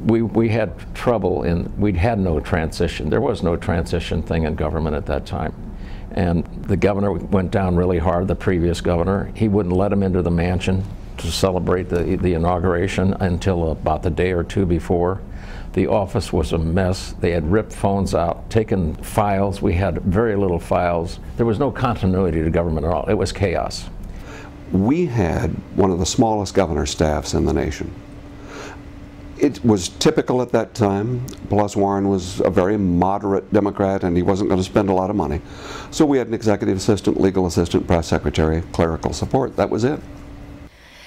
we had trouble we had no transition. There was no transition thing in government at that time. And the governor went down really hard, the previous governor. He wouldn't let him into the mansion to celebrate the inauguration until about the day or two before. The office was a mess. They had ripped phones out, taken files. We had very little files. There was no continuity to government at all. It was chaos. We had one of the smallest governor staffs in the nation. It was typical at that time, plus Warren was a very moderate Democrat and he wasn't going to spend a lot of money. So we had an executive assistant, legal assistant, press secretary, clerical support. That was it.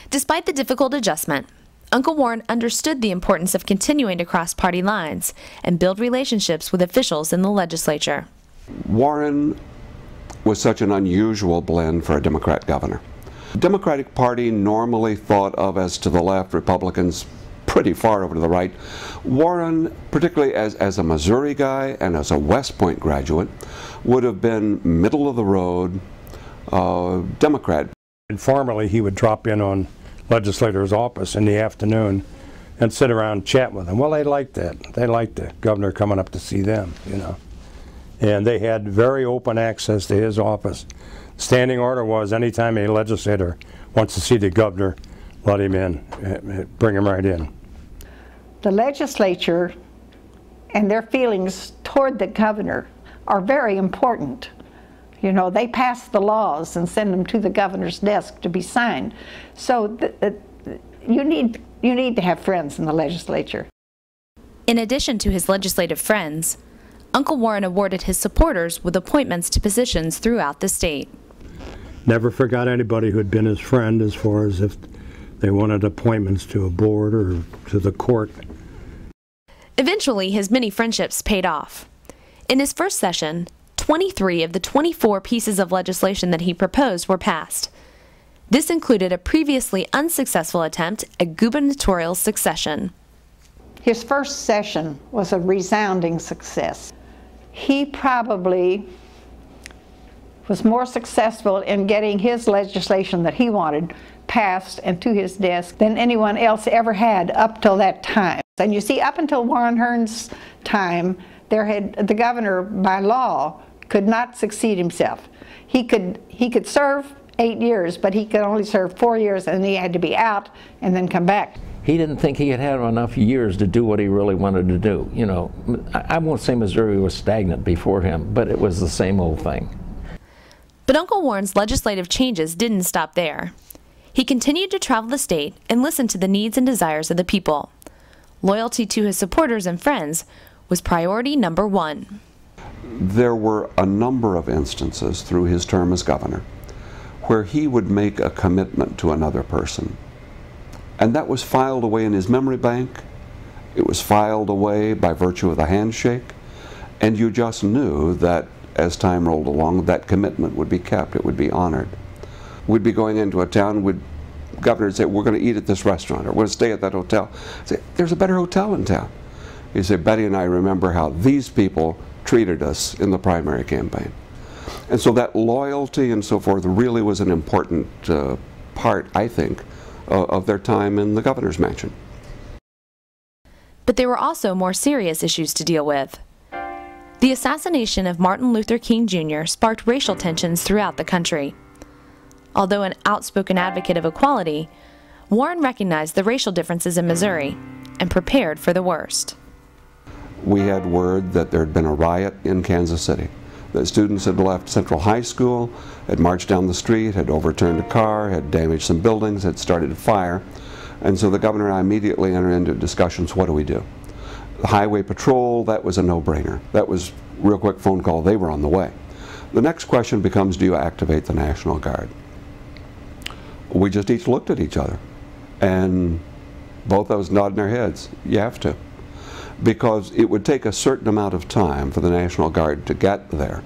Despite the difficult adjustment, Uncle Warren understood the importance of continuing to cross party lines and build relationships with officials in the legislature. Warren was such an unusual blend for a Democrat governor. The Democratic Party normally thought of as to the left, Republicans pretty far over to the right. Warren, particularly as a Missouri guy and as a West Point graduate, would have been middle of the road Democrat. Informally, he would drop in on legislator's office in the afternoon and sit around and chat with them. Well, they liked that. They liked the governor coming up to see them, you know. And they had very open access to his office. Standing order was anytime a legislator wants to see the governor, let him in, bring him right in. The legislature and their feelings toward the governor are very important. You know, they pass the laws and send them to the governor's desk to be signed. So you need to have friends in the legislature. In addition to his legislative friends, Uncle Warren awarded his supporters with appointments to positions throughout the state. Never forgot anybody who had been his friend as far as if they wanted appointments to a board or to the court. Eventually, his many friendships paid off. In his first session, 23 of the 24 pieces of legislation that he proposed were passed. This included a previously unsuccessful attempt at gubernatorial succession. His first session was a resounding success. He probably was more successful in getting his legislation that he wanted passed and to his desk than anyone else ever had up till that time. And you see, up until Warren Hearnes' time, the governor, by law, could not succeed himself. He could serve 8 years, but he could only serve 4 years, and he had to be out and then come back. He didn't think he had had enough years to do what he really wanted to do. You know, I won't say Missouri was stagnant before him, but it was the same old thing. But Uncle Warren's legislative changes didn't stop there. He continued to travel the state and listen to the needs and desires of the people. Loyalty to his supporters and friends was priority number one. There were a number of instances through his term as governor where he would make a commitment to another person. And that was filed away in his memory bank. It was filed away by virtue of the handshake. And you just knew that as time rolled along, that commitment would be kept, it would be honored. We'd be going into a town, governor would say, we're going to eat at this restaurant, or we're going to stay at that hotel. I'd say, there's a better hotel in town. He'd say, Betty and I remember how these people treated us in the primary campaign. And so that loyalty and so forth really was an important part, I think, of their time in the governor's mansion. But there were also more serious issues to deal with. The assassination of Martin Luther King Jr. sparked racial tensions throughout the country. Although an outspoken advocate of equality, Warren recognized the racial differences in Missouri and prepared for the worst. We had word that there had been a riot in Kansas City. The students had left Central High School, had marched down the street, had overturned a car, had damaged some buildings, had started a fire. And so the governor and I immediately entered into discussions, what do we do? The highway patrol, that was a no-brainer. That was real quick phone call, they were on the way. The next question becomes, do you activate the National Guard? We just each looked at each other and both of us nodding our heads, you have to. Because it would take a certain amount of time for the National Guard to get there.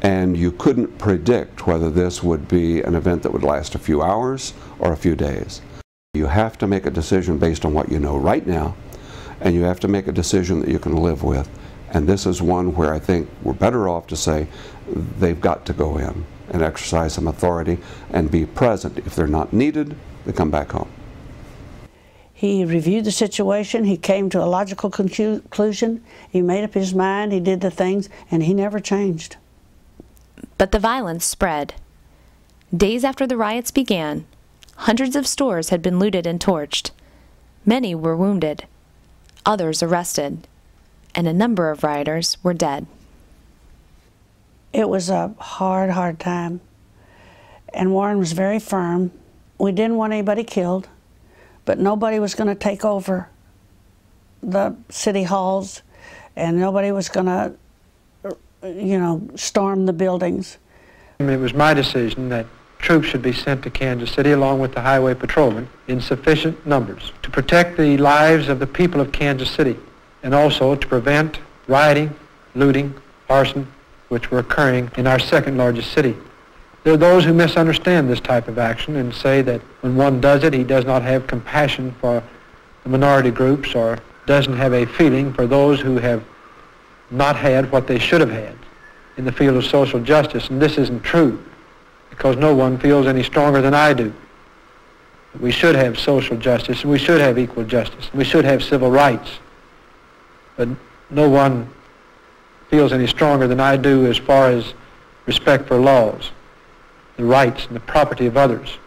And you couldn't predict whether this would be an event that would last a few hours or a few days. You have to make a decision based on what you know right now, and you have to make a decision that you can live with. And this is one where I think we're better off to say they've got to go in and exercise some authority and be present. If they're not needed, they come back home. He reviewed the situation, he came to a logical conclusion, he made up his mind, he did the things, and he never changed. But the violence spread. Days after the riots began, hundreds of stores had been looted and torched. Many were wounded, others arrested, and a number of rioters were dead. It was a hard, hard time, and Warren was very firm. We didn't want anybody killed, but nobody was going to take over the city halls, and nobody was going to, you know, storm the buildings. It was my decision that troops should be sent to Kansas City along with the highway patrolmen in sufficient numbers to protect the lives of the people of Kansas City and also to prevent rioting, looting, arson, which were occurring in our second largest city. There are those who misunderstand this type of action and say that when one does it, he does not have compassion for the minority groups or doesn't have a feeling for those who have not had what they should have had in the field of social justice. And this isn't true, because no one feels any stronger than I do. We should have social justice, and we should have equal justice, and we should have civil rights. But no one feels any stronger than I do as far as respect for laws, the rights and the property of others.